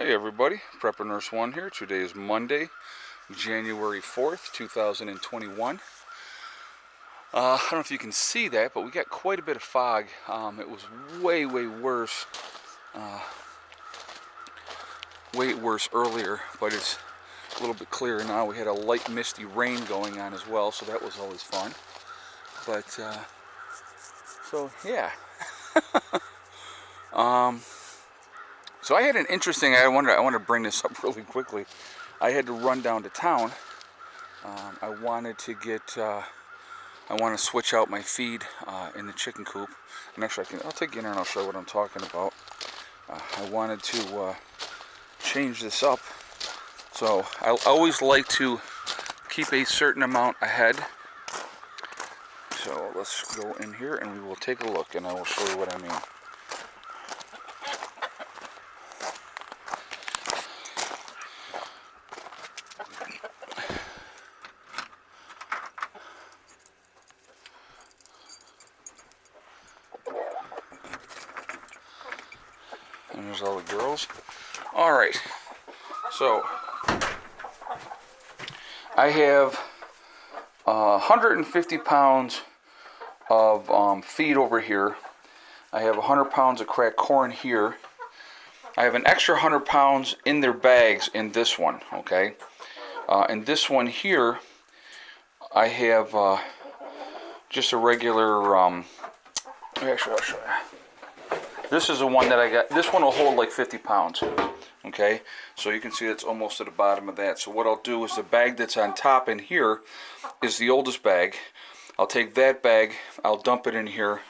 Hey everybody, Prepper Nurse 1 here. Today is Monday, January 4th, 2021. I don't know if you can see that, but we got quite a bit of fog. It was way worse, way worse earlier, but it's a little bit clearer now. We had a light misty rain going on as well, so that was always fun. But, so yeah. So I had an interesting, I want to bring this up really quickly. I had to run down to town. I wanted to I want to switch out my feed in the chicken coop. And actually, I'll take you in there and I'll show you what I'm talking about. I wanted to change this up. So I always like to keep a certain amount ahead. So let's go in here and we will take a look and I will show you what I mean. And there's all the girls. All right, so I have 150 pounds of feed over here. I have 100 pounds of cracked corn here. I have an extra 100 pounds in their bags in this one, okay? In this one here, I have just a regular, actually I'll show you. This is the one that I got. This one will hold like 50 pounds. Okay, so you can see it's almost to the bottom of that. So what I'll do is the bag that's on top in here is the oldest bag. I'll take that bag, I'll dump it in here.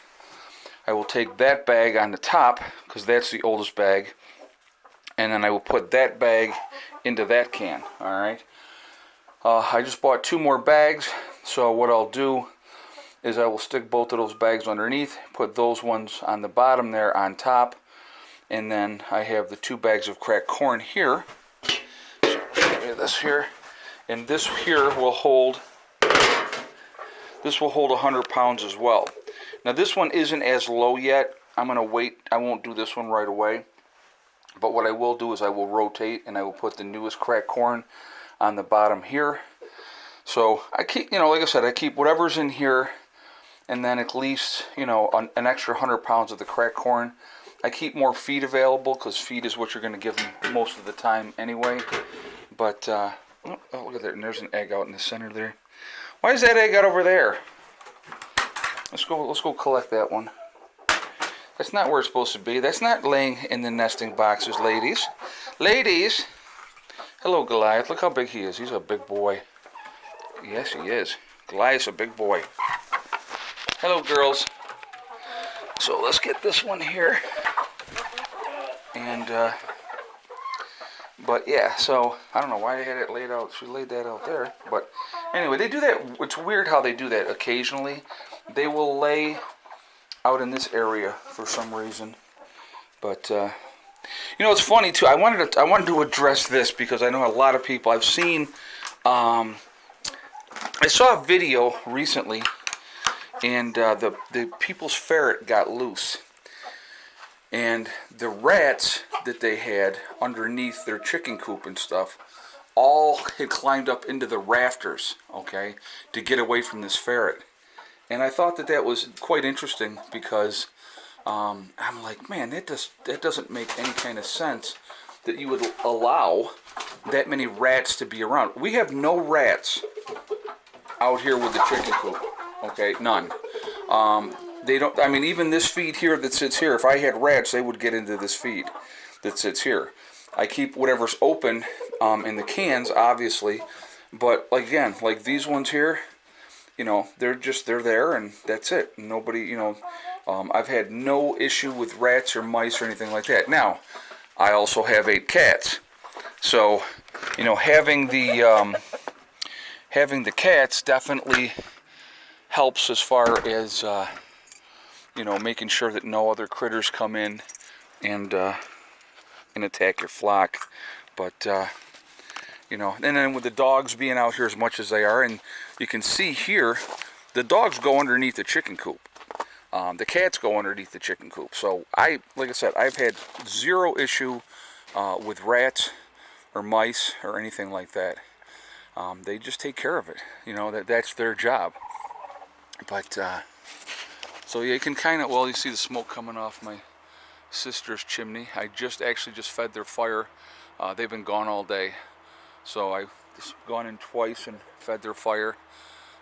I will take that bag on the top because that's the oldest bag. And then I will put that bag into that can. Alright. I just bought 2 more bags. So what I'll do is I will stick both of those bags underneath, put those ones on the bottom there on top, and then I have the 2 bags of cracked corn here. So I'll show you this here, and this here will hold 100 pounds as well. Now this one isn't as low yet. I'm gonna wait. I won't do this one right away, but what I will do is I will rotate and I will put the newest cracked corn on the bottom here. So I keep, like I said, I keep whatever's in here. And then at least, an extra 100 pounds of the cracked corn. I keep more feed available because feed is what you're going to give them most of the time anyway. But, oh, look at that. And there's an egg out in the center there. Why is that egg out over there? Let's go collect that one. That's not where it's supposed to be. That's not laying in the nesting boxes, ladies. Ladies! Hello, Goliath. Look how big he is. He's a big boy. Yes, he is. Goliath's a big boy. Hello, girls. So let's get this one here. And, but yeah, so I don't know why they had it laid out. She laid that out there. But anyway, they do that. It's weird how they do that occasionally. They will lay out in this area for some reason. But, it's funny too. I wanted to address this because I know a lot of people. I've seen, I saw a video recently. And the people's ferret got loose. And the rats that they had underneath their chicken coop and stuff all had climbed up into the rafters, okay, to get away from this ferret. And I thought that was quite interesting because I'm like, man, that doesn't make any kind of sense that you would allow that many rats to be around. We have no rats out here with the chicken coop. Okay, none. They don't. I mean, even this feed here that sits here. If I had rats, they would get into this feed that sits here. I keep whatever's open in the cans, obviously, but again, like these ones here, they're there, and that's it. Nobody, I've had no issue with rats or mice or anything like that. Now, I also have 8 cats, so having the cats definitely helps as far as making sure that no other critters come in and attack your flock. But and then with the dogs being out here as much as they are, and you can see here the dogs go underneath the chicken coop. The cats go underneath the chicken coop. So like I said, I've had zero issue with rats or mice or anything like that. They just take care of it. You know, that's their job. But so yeah, you can kind of, well, you see the smoke coming off my sister's chimney. I just fed their fire. They've been gone all day, so I just gone in twice and fed their fire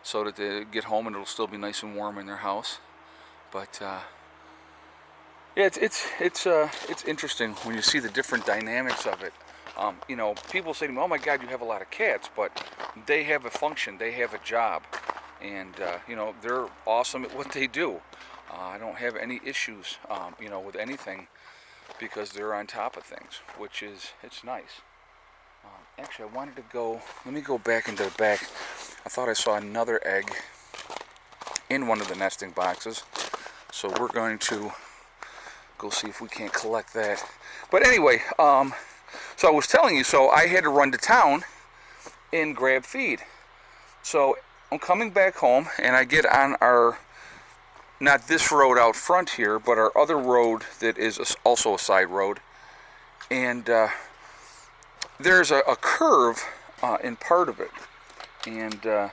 so that they get home and it'll still be nice and warm in their house. But yeah, it's interesting when you see the different dynamics of it. You know, people say to me, "Oh my God, you have a lot of cats," but they have a function, they have a job, and you know, they're awesome at what they do. I don't have any issues, you know, with anything because they're on top of things, which is, it's nice. Actually, I wanted to go. Let me go back into the back. I thought I saw another egg in one of the nesting boxes, so we're going to go see if we can't collect that. But anyway, so I was telling you, so I had to run to town and grab feed. So I'm coming back home and I get on our, not this road out front here, but our other road that is also a side road. And there's a curve in part of it. And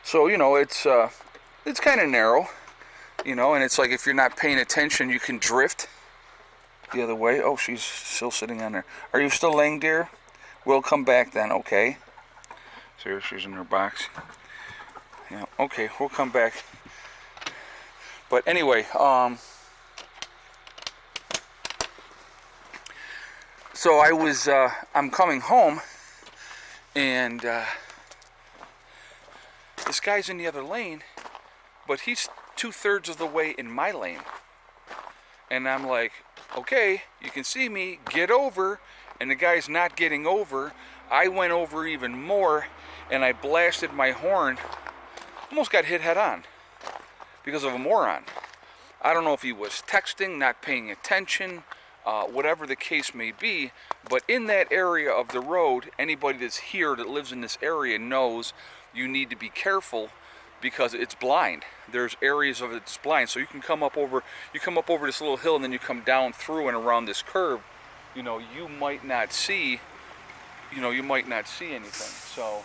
so, you know, it's kind of narrow, you know, and it's like if you're not paying attention, you can drift the other way. Oh, she's still sitting on there. Are you still laying, dear? We'll come back then, okay? So here she's in her box. Yeah, okay, we'll come back. But anyway, so I'm coming home, and this guy's in the other lane, but he's 2/3 of the way in my lane. And I'm like, okay, you can see me, get over, and the guy's not getting over. I went over even more, and I blasted my horn, almost got hit head on because of a moron. I don't know if he was texting, not paying attention, whatever the case may be, but in that area of the road, anybody that's here that lives in this area knows you need to be careful because it's blind. There's areas of it that's blind, so you come up over this little hill and then you come down through and around this curve. You know, you might not see anything. So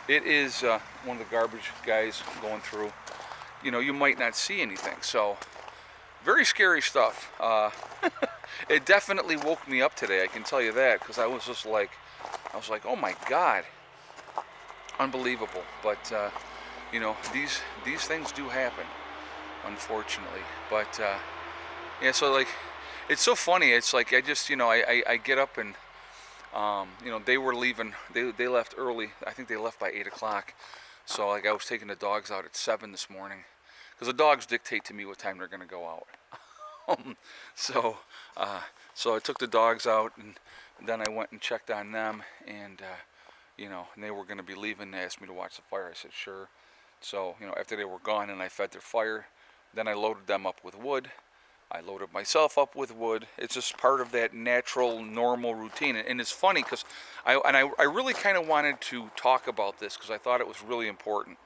it is one of the garbage guys going through. You know, you might not see anything. So very scary stuff. It definitely woke me up today, I can tell you that, because I was like, oh my God, unbelievable. But you know, these things do happen, unfortunately. But yeah, so like, it's so funny. It's like I just, you know, I get up and you know, they were leaving. They left early. I think they left by 8 o'clock. So like, I was taking the dogs out at 7 this morning, because the dogs dictate to me what time they're going to go out. So I took the dogs out, and then I went and checked on them, and you know, and they were going to be leaving. They asked me to watch the fire. I said sure. So, you know, after they were gone and I fed their fire, then I loaded them up with wood. I loaded myself up with wood. It's just part of that natural, normal routine. And it's funny because I really kind of wanted to talk about this because I thought it was really important.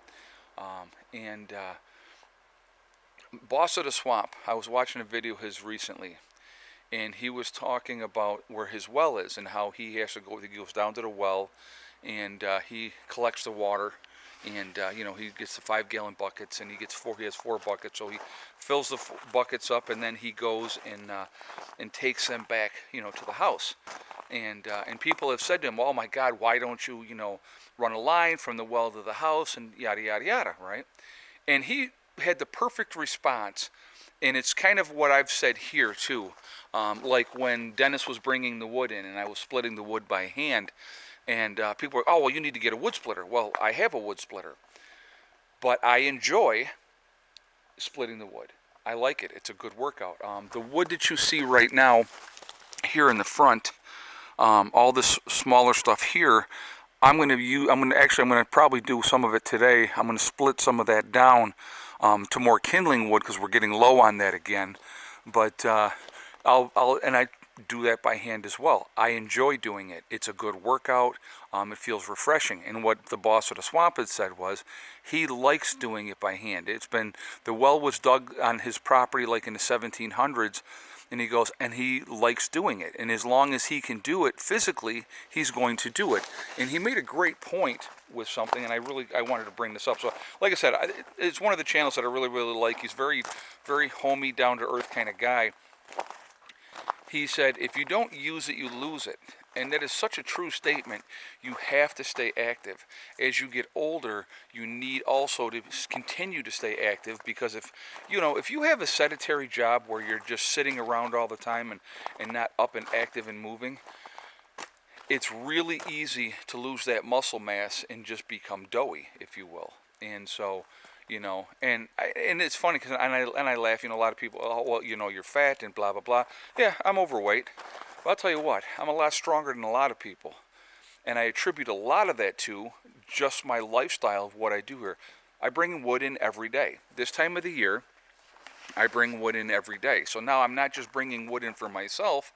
Boss of the Swamp, I was watching a video of his recently, and he was talking about where his well is and how he has to go. He goes down to the well, and he collects the water, and you know, he gets the 5-gallon buckets, and he has 4 buckets, so he fills the buckets up, and then he goes and takes them back, you know, to the house. And people have said to him, "Oh my God, why don't you, you know, run a line from the well to the house and yada yada yada," right? And he had the perfect response, and it's kind of what I've said here too. Like when Dennis was bringing the wood in, and I was splitting the wood by hand, and people were, "Oh, well, you need to get a wood splitter." Well, I have a wood splitter, but I enjoy splitting the wood. I like it. It's a good workout. The wood that you see right now here in the front, all this smaller stuff here, I'm going to probably do some of it today. I'm going to split some of that down to more kindling wood because we're getting low on that again. But I do that by hand as well. I enjoy doing it. It's a good workout. It feels refreshing. And what the boss of the swamp had said was he likes doing it by hand. The well was dug on his property like in the 1700s, And he goes, and he likes doing it. And as long as he can do it physically, he's going to do it. And he made a great point with something, and I wanted to bring this up. So, like I said, it's one of the channels that I really, really like. He's very, very homey, down-to-earth kind of guy. He said, if you don't use it, you lose it. And that is such a true statement. You have to stay active. As you get older, you need also to continue to stay active, because if you have a sedentary job where you're just sitting around all the time and not up and active and moving, it's really easy to lose that muscle mass and just become doughy, if you will. And so, and it's funny because I laugh. A lot of people, oh well, you're fat and blah blah blah. Yeah, I'm overweight. But I'll tell you what, I'm a lot stronger than a lot of people, and I attribute a lot of that to just my lifestyle of what I do here. I bring wood in every day. This time of the year, I bring wood in every day. So now I'm not just bringing wood in for myself.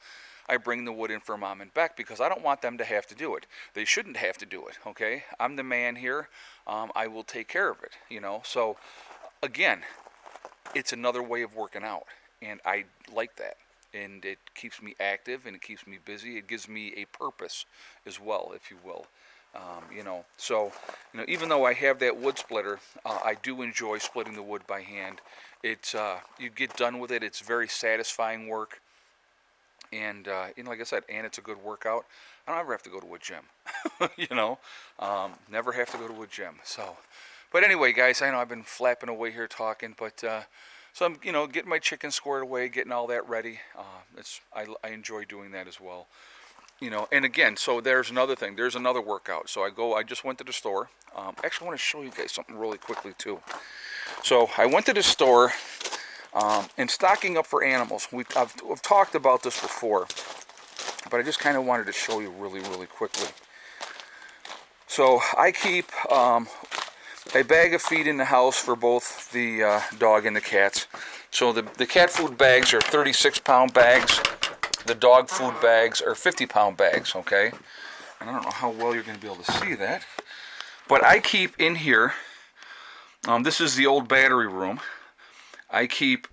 I bring the wood in for Mom and Beck because I don't want them to have to do it. They shouldn't have to do it, okay? I'm the man here. I will take care of it, So, again, it's another way of working out, and I like that. And it keeps me active, and it keeps me busy. It gives me a purpose as well, if you will. So, even though I have that wood splitter, I do enjoy splitting the wood by hand. It's you get done with it. It's very satisfying work. And like I said, and it's a good workout. I don't ever have to go to a gym, never have to go to a gym. So, but anyway, guys, I know I've been flapping away here talking, but so I'm, getting my chicken squared away, getting all that ready. I enjoy doing that as well, And again, so there's another thing. There's another workout. So I just went to the store. Actually, I want to show you guys something really quickly too. So I went to the store. And stocking up for animals. I've talked about this before, but I just kind of wanted to show you really, really quickly. So I keep a bag of feed in the house for both the dog and the cats. So the cat food bags are 36-pound bags. The dog food bags are 50-pound bags, okay? And I don't know how well you're going to be able to see that. But I keep in here, this is the old battery room. I keep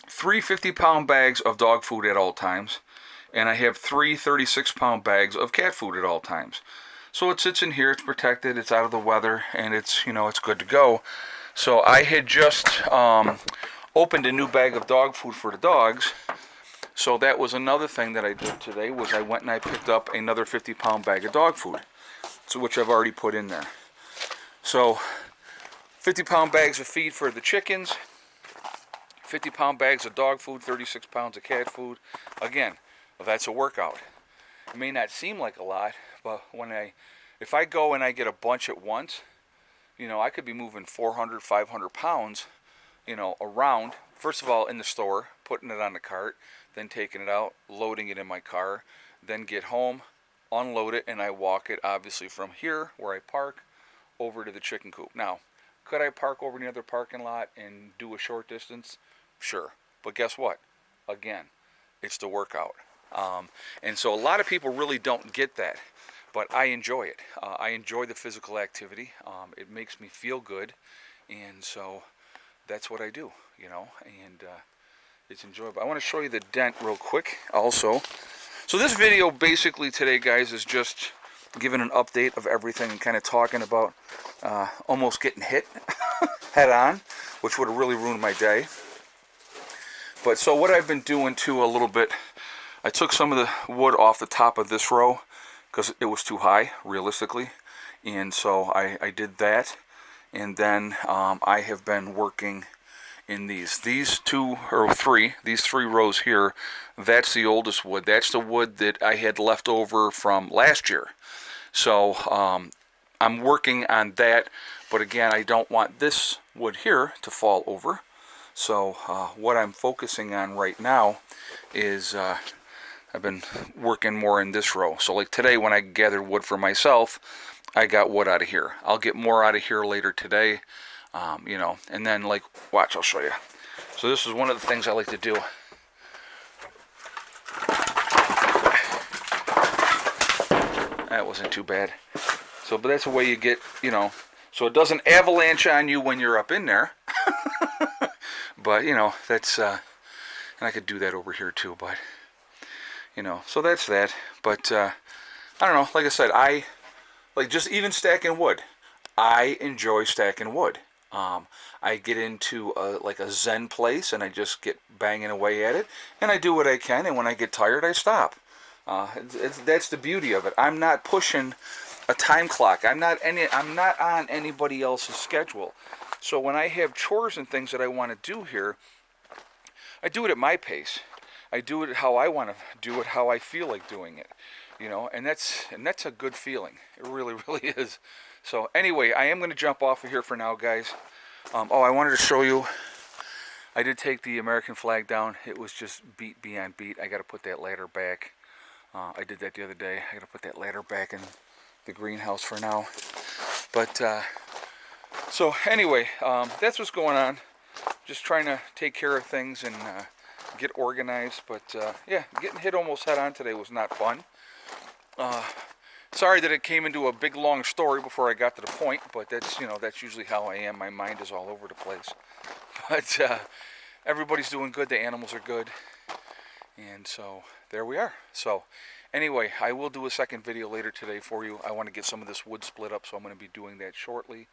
3 50-pound bags of dog food at all times, and I have 3 36-pound bags of cat food at all times. So it sits in here, it's protected, it's out of the weather, and it's good to go. So I had just opened a new bag of dog food for the dogs. So that was another thing that I did today, was I went and I picked up another 50-pound bag of dog food, which I've already put in there. So 50-pound bags of feed for the chickens, 50-pound bags of dog food, 36 pounds of cat food. Again, that's a workout. It may not seem like a lot, but if I go and I get a bunch at once, I could be moving 400, 500 pounds, around. First of all, in the store, putting it on the cart, then taking it out, loading it in my car, then get home, unload it, and I walk it, obviously, from here, where I park, over to the chicken coop. Now, could I park over in the other parking lot and do a short distance? Sure. But guess what? Again, it's the workout. And so a lot of people really don't get that. But I enjoy it. I enjoy the physical activity. It makes me feel good. And so that's what I do, And it's enjoyable. I want to show you the dent real quick also. So this video basically today, guys, is just giving an update of everything and kind of talking about almost getting hit head on, which would have really ruined my day. But so what I've been doing too a little bit, I took some of the wood off the top of this row because it was too high, realistically. And so I did that. And then I have been working in these 3 rows here. That's the oldest wood. That's the wood that I had left over from last year. So I'm working on that. But again, I don't want this wood here to fall over. So what I'm focusing on right now is I've been working more in this row. So like today when I gathered wood for myself, I got wood out of here. I'll get more out of here later today, and then like, watch, I'll show you. So this is one of the things I like to do. That wasn't too bad. So, but that's the way you get, so it doesn't avalanche on you when you're up in there. But, that's, And I could do that over here too, but, so that's that. But, I don't know, like I said, like just even stacking wood. I enjoy stacking wood. I get into like a Zen place and I just get banging away at it, and I do what I can. And when I get tired, I stop. That's the beauty of it. I'm not pushing a time clock. I'm not on anybody else's schedule. So when I have chores and things that I want to do here, I do it at my pace. I do it how I want to do it, how I feel like doing it. And that's a good feeling. It really, really is. So anyway, I am going to jump off of here for now, guys. I wanted to show you. I did take the American flag down. It was just beat beyond beat. I got to put that ladder back. I did that the other day. I got to put that ladder back in the greenhouse for now. But so anyway, that's what's going on. Just trying to take care of things and get organized. But yeah, getting hit almost head on today was not fun. Sorry that it came into a big long story before I got to the point, but that's usually how I am. My mind is all over the place. But everybody's doing good. The animals are good. And so there we are. So anyway, I will do a second video later today for you. I want to get some of this wood split up, so I'm going to be doing that shortly.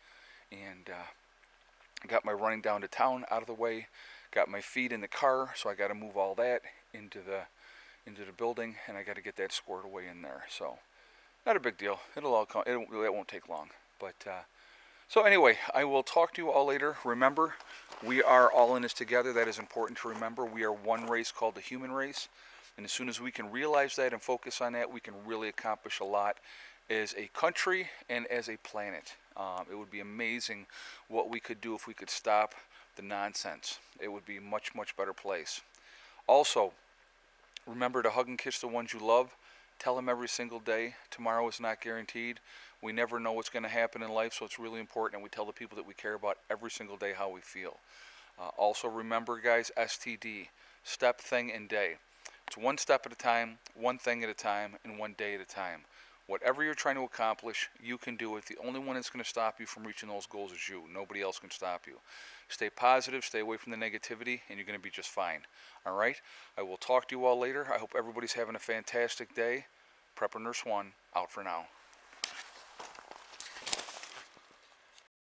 And I got my running down to town out of the way. Got my feed in the car, so I got to move all that into the building, and I got to get that squared away in there. So not a big deal. It'll all come. It won't take long. But so anyway, I will talk to you all later. Remember, we are all in this together. That is important to remember. We are one race called the human race, and as soon as we can realize that and focus on that, we can really accomplish a lot as a country and as a planet. It would be amazing what we could do if we could stop the nonsense. It would be a much, much better place. Also, remember to hug and kiss the ones you love. Tell them every single day. Tomorrow is not guaranteed. We never know what's going to happen in life, so it's really important that we tell the people that we care about every single day how we feel. Also remember, guys, STD, step, thing, and day. It's one step at a time, one thing at a time, and one day at a time. Whatever you're trying to accomplish, you can do it. The only one that's going to stop you from reaching those goals is you. Nobody else can stop you. Stay positive, stay away from the negativity, and you're going to be just fine. All right? I will talk to you all later. I hope everybody's having a fantastic day. Prepper Nurse 1, out for now.